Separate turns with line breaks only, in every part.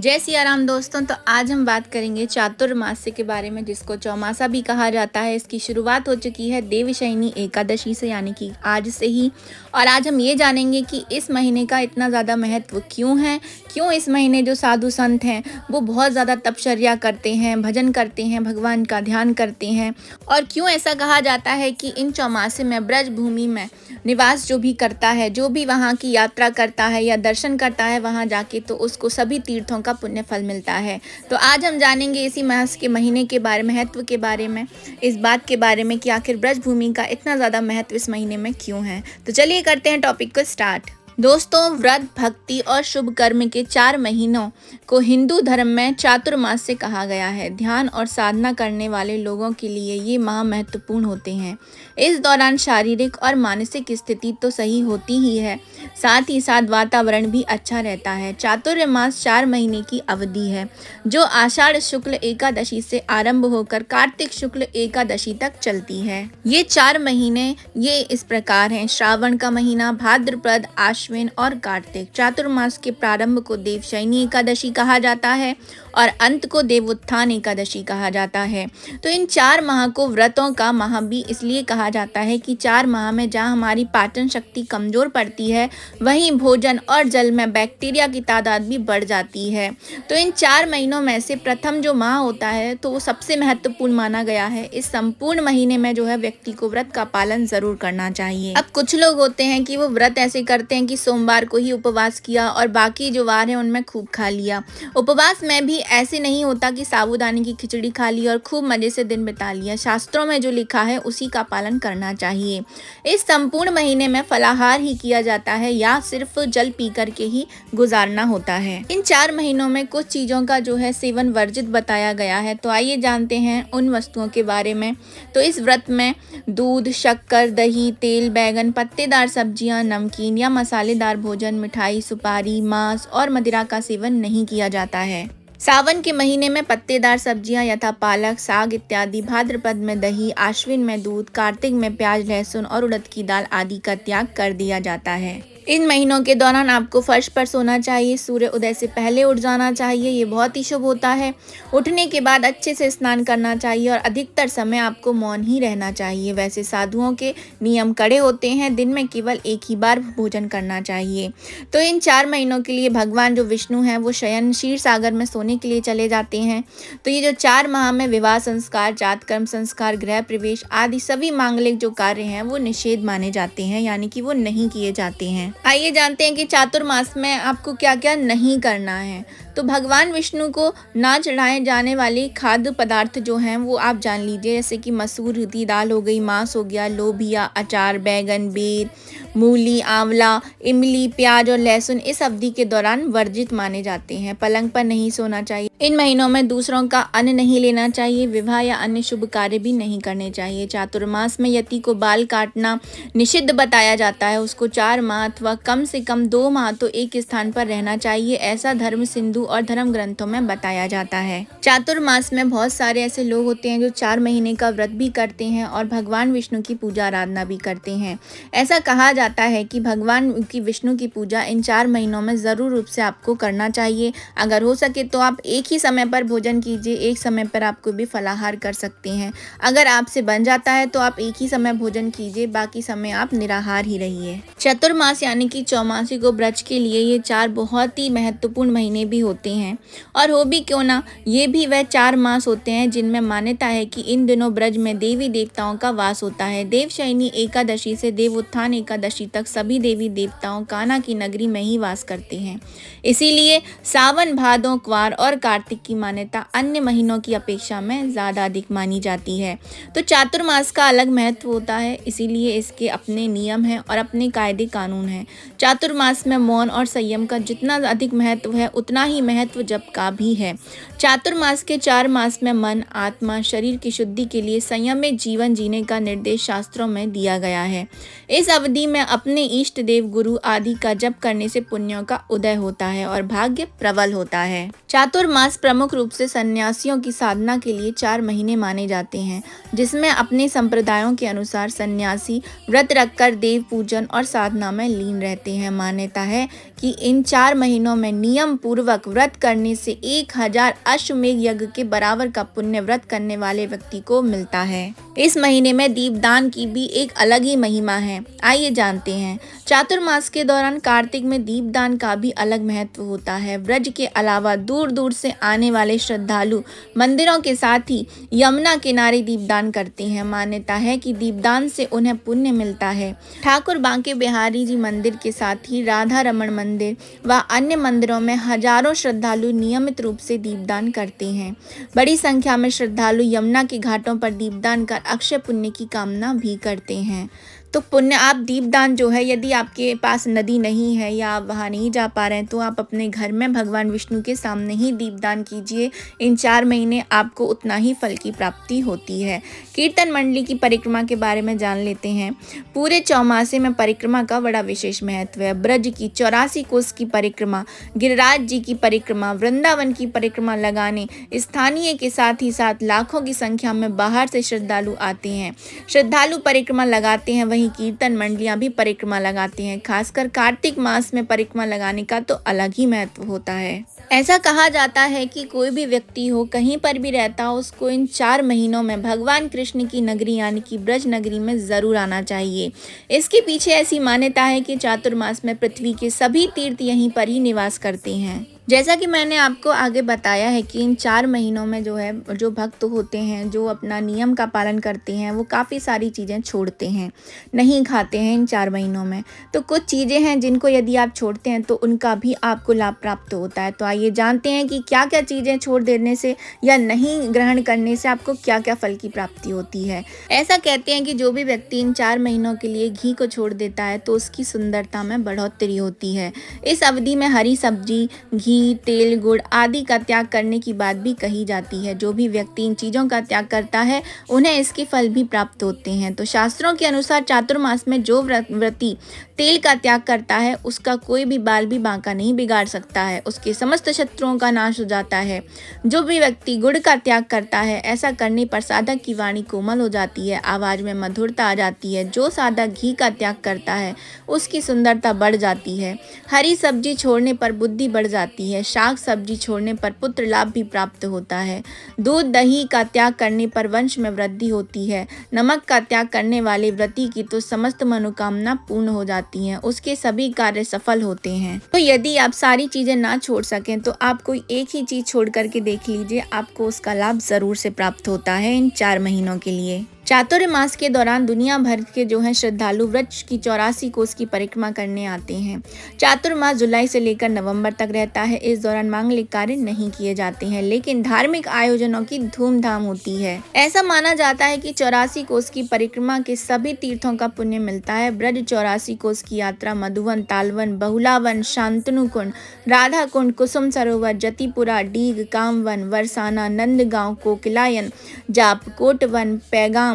जय सिया राम दोस्तों। तो आज हम बात करेंगे चातुर्मास्य के बारे में, जिसको चौमासा भी कहा जाता है। इसकी शुरुआत हो चुकी है देवशयनी एकादशी से, यानी कि आज से ही। और आज हम ये जानेंगे कि इस महीने का इतना ज़्यादा महत्व क्यों है, क्यों इस महीने जो साधु संत हैं वो बहुत ज़्यादा तपश्चर्या करते हैं, भजन करते हैं, भगवान का ध्यान करते हैं। और क्यों ऐसा कहा जाता है कि इन चौमासे में ब्रज भूमि में निवास जो भी करता है, जो भी वहाँ की यात्रा करता है या दर्शन करता है वहाँ जाके, तो उसको सभी तीर्थों का पुण्य फल मिलता है। तो आज हम जानेंगे इसी मास के महीने के बारे में, महत्व के बारे में, इस बात के बारे में कि आखिर ब्रज भूमि का इतना ज़्यादा महत्व इस महीने में क्यों है। तो चलिए करते हैं टॉपिक को स्टार्ट। दोस्तों, व्रत, भक्ति और शुभ कर्म के 4 महीनों को हिंदू धर्म में चातुर्मास्य कहा गया है। ध्यान और साधना करने वाले लोगों के लिए ये माह महत्वपूर्ण होते हैं। इस दौरान शारीरिक और मानसिक स्थिति तो सही होती ही है, साथ ही साथ वातावरण भी अच्छा रहता है। चातुर्मास 4 महीने की अवधि है, जो आषाढ़ शुक्ल एकादशी से आरंभ होकर कार्तिक शुक्ल एकादशी तक चलती है। ये 4 महीने ये इस प्रकार हैं: श्रावण का महीना, भाद्रपद, आश्विन और कार्तिक। चातुर्मास के प्रारंभ को देवशयनी एकादशी कहा जाता है और अंत को देवोत्थान एकादशी कहा जाता है। तो इन 4 माह को व्रतों का माह भी इसलिए कहा जाता है कि 4 माह में जहाँ हमारी पाचन शक्ति कमजोर पड़ती है, वहीं भोजन और जल में बैक्टीरिया की तादाद भी बढ़ जाती है। तो इन 4 महीनों में से प्रथम जो माह होता है तो वो सबसे महत्वपूर्ण माना गया है। इस संपूर्ण महीने में जो है व्यक्ति को व्रत का पालन जरूर करना चाहिए। अब कुछ लोग होते हैं कि वो व्रत ऐसे करते हैं कि सोमवार को ही उपवास किया और बाकी जो वार है उनमें खूब खा लिया। उपवास में भी ऐसे नहीं होता कि साबूदाने की खिचड़ी खा ली और खूब मजे से दिन बिता लिया। शास्त्रों में जो लिखा है उसी का पालन करना चाहिए। इस संपूर्ण महीने में फलाहार ही किया जाता है या सिर्फ जल पी करके ही गुजारना होता है। इन 4 महीनों में कुछ चीजों का जो है सेवन वर्जित बताया गया है। तो आइए जानते हैं उन वस्तुओं के बारे में। तो इस व्रत में दूध, शक्कर, दही, तेल, बैगन, पत्तेदार सब्जियां, नमकीन या मसालेदार भोजन, मिठाई, सुपारी, मांस और मदिरा का सेवन नहीं किया जाता है। सावन के महीने में पत्तेदार सब्जियां यथा पालक, साग इत्यादि, भाद्रपद में दही, आश्विन में दूध, कार्तिक में प्याज, लहसुन और उड़द की दाल आदि का त्याग कर दिया जाता है। इन महीनों के दौरान आपको फर्श पर सोना चाहिए। सूर्य उदय से पहले उठ जाना चाहिए, ये बहुत ही शुभ होता है। उठने के बाद अच्छे से स्नान करना चाहिए और अधिकतर समय आपको मौन ही रहना चाहिए। वैसे साधुओं के नियम कड़े होते हैं, दिन में केवल एक ही बार भोजन करना चाहिए। तो इन 4 महीनों के लिए भगवान जो विष्णु हैं वो शयन क्षीर सागर में सोने के लिए चले जाते हैं। तो ये जो 4 माह में विवाह संस्कार, जातकर्म संस्कार, गृह प्रवेश आदि सभी मांगलिक जो कार्य हैं वो निषेध माने जाते हैं, यानी कि वो नहीं किए जाते हैं। आइए जानते हैं कि चातुर्मास में आपको क्या क्या नहीं करना है। तो भगवान विष्णु को ना चढ़ाए जाने वाले खाद्य पदार्थ जो हैं वो आप जान लीजिए, जैसे कि मसूर की दाल हो गई, मांस हो गया, लोबिया, अचार, बैगन, बेर, मूली, आंवला, इमली, प्याज और लहसुन इस अवधि के दौरान वर्जित माने जाते हैं। पलंग पर नहीं सोना चाहिए। इन महीनों में दूसरों का अन्न नहीं लेना चाहिए। विवाह या अन्य शुभ कार्य भी नहीं करने चाहिए। चातुर्मास में यति को बाल काटना निषिद्ध बताया जाता है। उसको 4 माह अथवा कम से कम 2 माह तो एक स्थान पर रहना चाहिए, ऐसा धर्म सिंधु और धर्म ग्रंथों में बताया जाता है। चातुर्मास में बहुत सारे ऐसे लोग होते हैं जो 4 महीने का व्रत भी करते हैं और भगवान विष्णु की पूजा आराधना भी करते हैं। ऐसा कहा जाता है कि भगवान की विष्णु की पूजा इन 4 महीनों में जरूर रूप से आपको करना चाहिए। अगर हो सके तो आप एक ही समय पर भोजन कीजिए, एक समय पर आपको भी फलाहार कर सकते हैं। अगर आपसे बन जाता है तो आप एक ही समय भोजन कीजिए, बाकी समय आप निराहार ही रहिए। चतुर्मास यानी कि चौमासी को ब्रज के लिए ये 4 बहुत ही महत्वपूर्ण महीने भी होते हैं। और हो भी क्यों ना, ये भी वह 4 मास होते हैं जिनमें मान्यता है कि इन दिनों ब्रज में देवी देवताओं का वास होता है। देवशयनी एकादशी से देवोत्थान एकादशी तक सभी देवी देवताओं कान्हा की नगरी में ही वास करते हैं। इसीलिए सावन, भादों, क्वार और कार्तिक की मान्यता अन्य महीनों की अपेक्षा में ज़्यादा अधिक मानी जाती है। तो चातुर्मास का अलग महत्व होता है, इसीलिए इसके अपने नियम हैं और अपने कायदे कानून हैं। चातुर्मास में मौन और संयम का जितना अधिक महत्व है उतना ही महत्व जप का भी है। चातुर्मास के 4 मास में मन, आत्मा, शरीर की शुद्धि के लिए संयमित जीवन जीने का निर्देश शास्त्रों में दिया गया है। इस अवधि में अपने इष्ट देव गुरु आदि का जप करने से पुण्यों का उदय होता है और भाग्य प्रबल होता है। चातुर्मास प्रमुख रूप से सन्यासियों की साधना के लिए 4 महीने माने जाते हैं, जिसमें अपने संप्रदायों के अनुसार सन्यासी व्रत रखकर देव पूजन और साधना में लीन रहते हैं। मान्यता है कि इन 4 महीनों में नियम पूर्वक व्रत करने से 1000 अश्वमेध यज्ञ के बराबर का पुण्य व्रत करने वाले व्यक्ति को मिलता है। इस महीने में दीपदान की भी एक अलग ही महिमा है। आइए जानते हैं। चातुर्मास के दौरान कार्तिक में दीपदान का भी अलग महत्व होता है। ब्रज के अलावा दूर दूर से आने वाले श्रद्धालु मंदिरों के साथ ही यमुना किनारे दीपदान करते हैं। मान्यता है कि दीपदान से उन्हें पुण्य मिलता है। ठाकुर बांके बिहारी जी मंदिर के साथ ही राधा रमण मंदिर व अन्य मंदिरों में हजारों श्रद्धालु नियमित रूप से दीपदान करते हैं। बड़ी संख्या में श्रद्धालु यमुना के घाटों पर दीपदान कर अक्षय पुण्य की कामना भी करते हैं। तो पुण्य आप दीपदान जो है, यदि आपके पास नदी नहीं है या आप वहाँ नहीं जा पा रहे हैं तो आप अपने घर में भगवान विष्णु के सामने ही दीपदान कीजिए। इन 4 महीने आपको उतना ही फल की प्राप्ति होती है। कीर्तन मंडली की परिक्रमा के बारे में जान लेते हैं। पूरे चौमासे में परिक्रमा का बड़ा विशेष महत्व है। ब्रज की 84 कोस की परिक्रमा, गिरिराज जी की परिक्रमा, वृंदावन की परिक्रमा लगाने स्थानीय के साथ ही साथ लाखों की संख्या में बाहर से श्रद्धालु आते हैं। श्रद्धालु परिक्रमा लगाते हैं, वहीं कीर्तन मंडलियां भी परिक्रमा लगाती हैं। खासकर कार्तिक मास में परिक्रमा लगाने का तो अलग ही महत्व होता है। ऐसा कहा जाता है कि कोई भी व्यक्ति हो, कहीं पर भी रहता हो, उसको इन 4 महीनों में भगवान कृष्ण की नगरी यानी कि ब्रज नगरी में ज़रूर आना चाहिए। इसके पीछे ऐसी मान्यता है कि चातुर्मास में पृथ्वी के सभी तीर्थ यहीं पर ही निवास करते हैं। जैसा कि मैंने आपको आगे बताया है कि इन 4 महीनों में जो है, जो भक्त होते हैं, जो अपना नियम का पालन करते हैं, वो काफ़ी सारी चीज़ें छोड़ते हैं, नहीं खाते हैं इन 4 महीनों में। तो कुछ चीज़ें हैं जिनको यदि आप छोड़ते हैं तो उनका भी आपको लाभ प्राप्त होता है। तो आइए जानते हैं कि क्या क्या चीज़ें छोड़ देने से या नहीं ग्रहण करने से आपको क्या क्या फल की प्राप्ति होती है। ऐसा कहते हैं कि जो भी व्यक्ति इन 4 महीनों के लिए घी को छोड़ देता है तो उसकी सुंदरता में बढ़ोतरी होती है। इस अवधि में हरी सब्जी, घी, तेल, गुड़ आदि का त्याग करने की बात भी कही जाती है। जो भी व्यक्ति इन चीज़ों का त्याग करता है उन्हें इसके फल भी प्राप्त होते हैं। तो शास्त्रों के अनुसार चातुर्मास में जो व्रती तेल का त्याग करता है उसका कोई भी बाल भी बांका नहीं बिगाड़ सकता है, उसके समस्त शत्रुओं का नाश हो जाता है। जो भी व्यक्ति गुड़ का त्याग करता है, ऐसा करने पर साधक की वाणी कोमल हो जाती है, आवाज़ में मधुरता आ जाती है। जो साधक घी का त्याग करता है उसकी सुंदरता बढ़ जाती है। हरी सब्जी छोड़ने पर बुद्धि बढ़ जाती है। शाक सब्जी छोड़ने पर पुत्र लाभ भी प्राप्त होता है। दूध दही का त्याग करने पर वंश में वृद्धि होती है। नमक का त्याग करने वाले व्रती की तो समस्त मनोकामना पूर्ण हो जाती हैं, उसके सभी कार्य सफल होते हैं। तो यदि आप सारी चीजें ना छोड़ सकें तो आप कोई एक ही चीज छोड़ करके देख लीजिए, आपको उसका लाभ जरूर से प्राप्त होता है इन 4 महीनों के लिए। चातुर्मास के दौरान दुनिया भर के जो है श्रद्धालु व्रज की 84 कोस की परिक्रमा करने आते हैं। चातुर्मास जुलाई से लेकर नवंबर तक रहता है। इस दौरान मांगलिक कार्य नहीं किए जाते हैं, लेकिन धार्मिक आयोजनों की धूमधाम होती है। ऐसा माना जाता है कि 84 कोस की परिक्रमा के सभी तीर्थों का पुण्य मिलता है। ब्रज 84 कोस की यात्रा मधुवन, तालवन, बहुलावन, शांतनु कुंड, राधा कुंड, कुसुम सरोवर, जतिपुरा, डीग, कामवन, वरसाना, नंदगांव, कोकिलायन, जाप, कोटवन, पैगाम,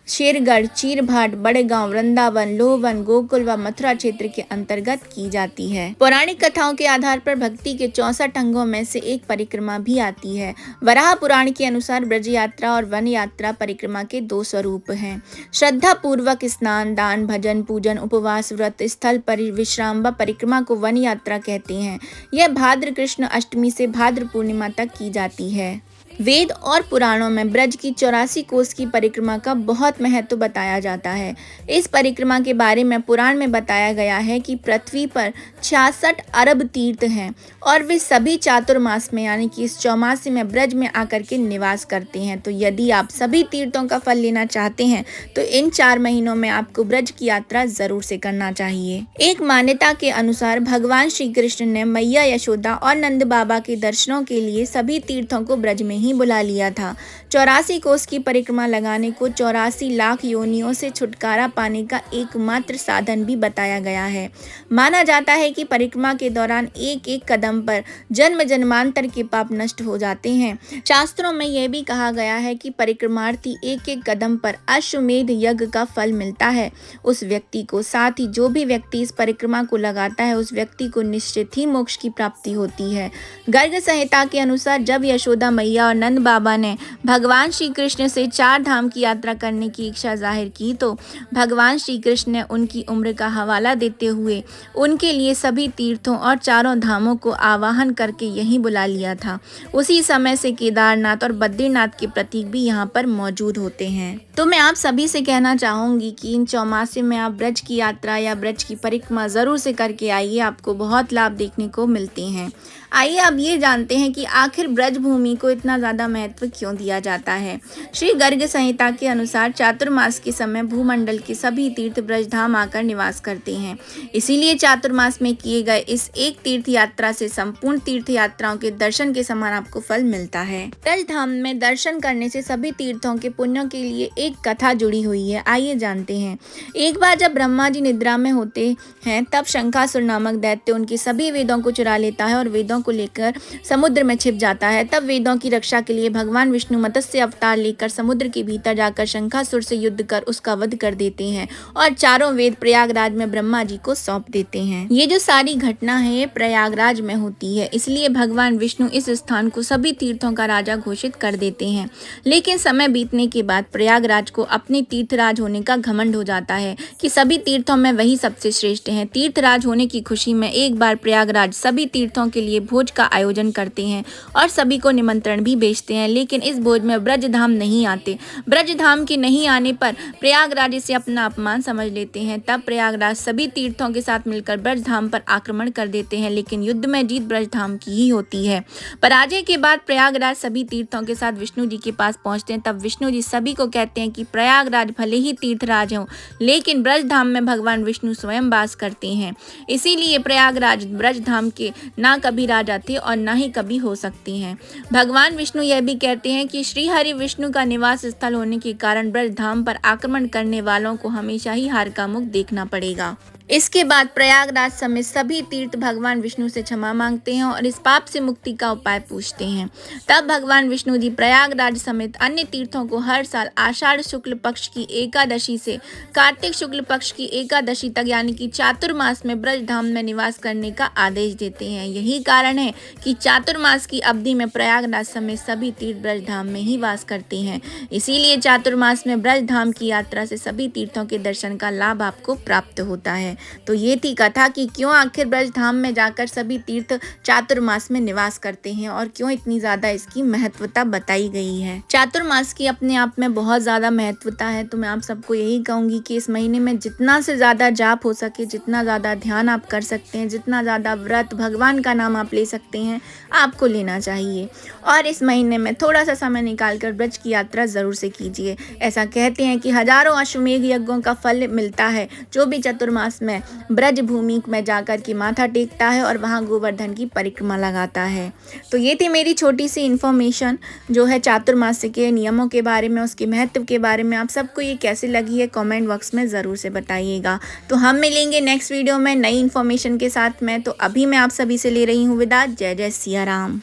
शेरगढ़, चीरभाट, बड़गांव, वृंदावन, लोहवन, गोकुल व मथुरा क्षेत्र के अंतर्गत की जाती है। पौराणिक कथाओं के आधार पर भक्ति के 64 अंगों में से एक परिक्रमा भी आती है। वराह पुराण के अनुसार ब्रज यात्रा और वन यात्रा परिक्रमा के 2 स्वरूप हैं। श्रद्धा पूर्वक स्नान, दान, भजन, पूजन, उपवास, व्रत स्थल पर विश्राम व परिक्रमा को वन यात्रा कहते हैं। यह भाद्र कृष्ण अष्टमी से भाद्र पूर्णिमा तक की जाती है। वेद और पुराणों में ब्रज की 84 कोस की परिक्रमा का बहुत महत्व बताया जाता है। इस परिक्रमा के बारे में पुराण में बताया गया है कि पृथ्वी पर 66 अरब तीर्थ हैं और वे सभी चातुर्मास में यानी कि इस चौमासे में ब्रज में आकर के निवास करते हैं। तो यदि आप सभी तीर्थों का फल लेना चाहते हैं तो इन 4 महीनों में आपको ब्रज की यात्रा जरूर से करना चाहिए। एक मान्यता के अनुसार भगवान श्री कृष्ण ने मैया यशोदा और नंद बाबा के दर्शनों के लिए सभी तीर्थों को ब्रज में यहीं बुला लिया था। 84 कोस की परिक्रमा लगाने को 84 लाख योनियों से छुटकारा पाने का एकमात्र साधन भी बताया गया है। माना जाता है कि परिक्रमा के दौरान एक एक कदम पर जन्म जन्मांतर के पाप नष्ट हो जाते हैं। शास्त्रों में यह भी कहा गया है कि परिक्रमार्थी एक एक कदम पर अश्वमेध यज्ञ का फल मिलता है उस व्यक्ति को। साथ ही जो भी व्यक्ति इस परिक्रमा को लगाता है उस व्यक्ति को निश्चित ही मोक्ष की प्राप्ति होती है। गर्ग संहिता के अनुसार जब यशोदा मैया और नंद बाबा ने भगवान श्री कृष्ण से 4 धाम की यात्रा करने की इच्छा जाहिर की तो भगवान श्री कृष्ण ने उनकी उम्र का हवाला देते हुए उनके लिए सभी तीर्थों और 4 धामों को आवाहन करके यहीं बुला लिया था। उसी समय से केदारनाथ और बद्रीनाथ के प्रतीक भी यहाँ पर मौजूद होते हैं। तो मैं आप सभी से कहना चाहूँगी कि इन चौमासे में आप ब्रज की यात्रा या ब्रज की परिक्रमा ज़रूर से करके आइए, आपको बहुत लाभ देखने को मिलते हैं। आइए अब ये जानते हैं कि आखिर ब्रज भूमि को इतना ज़्यादा महत्व क्यों दिया जाता है। श्री गर्ग संहिता के अनुसार चातुर्मास के समय भूमंडल के सभी तीर्थ ब्रज धाम आकर निवास करते हैं। इसीलिए चातुर्मास में किए गए इस एक तीर्थ यात्रा से संपूर्ण तीर्थ यात्राओं के दर्शन के समान आपको फल मिलता है। ब्रज धाम में दर्शन करने से सभी तीर्थों के पुण्यों के लिए एक कथा जुड़ी हुई है, आइए जानते हैं। एक बार जब ब्रह्मा जी निद्रा में होते हैं तब शंखासुर नामक दैत्य उनके सभी वेदों को चुरा लेता है और वेदों को लेकर समुद्र में छिप जाता है। तब वेदों की रक्षा के लिए भगवान विष्णु मत्स्य अवतार लेकर समुद्र के भीतर जाकर शंखासुर से युद्ध कर उसका वध कर देते हैं और 4 वेद प्रयागराज में ब्रह्मा जी को सौंप देते हैं। ये जो सारी घटना है ये प्रयागराज में होती है, इसलिए भगवान विष्णु इस स्थान को सभी तीर्थों का राजा घोषित कर देते हैं। लेकिन समय बीतने के बाद प्रयागराज को अपने तीर्थराज होने का घमंड हो जाता है कि सभी तीर्थों में वही सबसे श्रेष्ठ है। तीर्थराज होने की खुशी में एक बार प्रयागराज सभी तीर्थों के लिए भोज का आयोजन करते हैं और सभी को निमंत्रण भी भेजते हैं, लेकिन इस भोज में ब्रजधाम नहीं आते। ब्रजधाम के नहीं आने पर प्रयागराज इसे अपना अपमान समझ लेते हैं। तब प्रयागराज सभी तीर्थों के साथ मिलकर ब्रजधाम पर आक्रमण कर देते हैं, लेकिन युद्ध में जीत ब्रजधाम की ही होती है। पराजय के बाद प्रयागराज सभी तीर्थों के साथ विष्णु जी के पास पहुंचते हैं। तब विष्णु जी सभी को कहते हैं कि प्रयागराज भले ही तीर्थराज हो लेकिन ब्रजधाम में भगवान विष्णु स्वयं वास करते हैं, इसीलिए प्रयागराज ब्रजधाम के ना कभी राजा थे और ना ही कभी हो सकते हैं। भगवान विष्णु यह भी कहते हैं कि श्री हरि विष्णु का निवास स्थल होने के कारण ब्रजधाम पर आक्रमण करने वालों को हमेशा ही हार का मुख देखना पड़ेगा। इसके बाद प्रयागराज समेत सभी तीर्थ भगवान विष्णु से क्षमा मांगते हैं और इस पाप से मुक्ति का उपाय पूछते हैं। तब भगवान विष्णु जी प्रयागराज समेत अन्य तीर्थों को हर साल आषाढ़ शुक्ल पक्ष की एकादशी से कार्तिक शुक्ल पक्ष की एकादशी तक यानी कि चातुर्मास में ब्रजधाम में निवास करने का आदेश देते हैं। यही कारण है कि चातुर्मास की अवधि में प्रयागराज समेत सभी तीर्थ ब्रजधाम में ही वास करते हैं। इसीलिए चातुर्मास में ब्रजधाम की यात्रा से सभी तीर्थों के दर्शन का लाभ आपको प्राप्त होता है। तो ये थी कथा कि क्यों आखिर ब्रजधाम में जाकर सभी तीर्थ चातुर्मास में निवास करते हैं और क्यों इतनी ज्यादा इसकी महत्वता बताई गई है। चातुर्मास की अपने आप में बहुत ज्यादा महत्वता है, तो मैं आप सबको यही कहूंगी कि इस महीने में जितना से ज्यादा जाप हो सके, जितना ज्यादा ध्यान आप कर सकते हैं, जितना ज्यादा व्रत भगवान का नाम आप ले सकते हैं आपको लेना चाहिए। और इस महीने में थोड़ा सा समय निकाल कर ब्रज की यात्रा जरूर से कीजिए। ऐसा कहते हैं कि हजारों अश्वमेध यज्ञों का फल मिलता है जो भी चतुर्मास में ब्रज भूमि में जाकर के माथा टेकता है और वहां गोवर्धन की परिक्रमा लगाता है। तो ये थी मेरी छोटी सी इन्फॉर्मेशन जो है चातुर्मास के नियमों के बारे में, उसके महत्व के बारे में। आप सबको ये कैसे लगी है कमेंट बॉक्स में ज़रूर से बताइएगा। तो हम मिलेंगे नेक्स्ट वीडियो में नई इन्फॉर्मेशन के साथ में। तो अभी मैं आप सभी से ले रही हूँ विदा। जय जय सिया राम।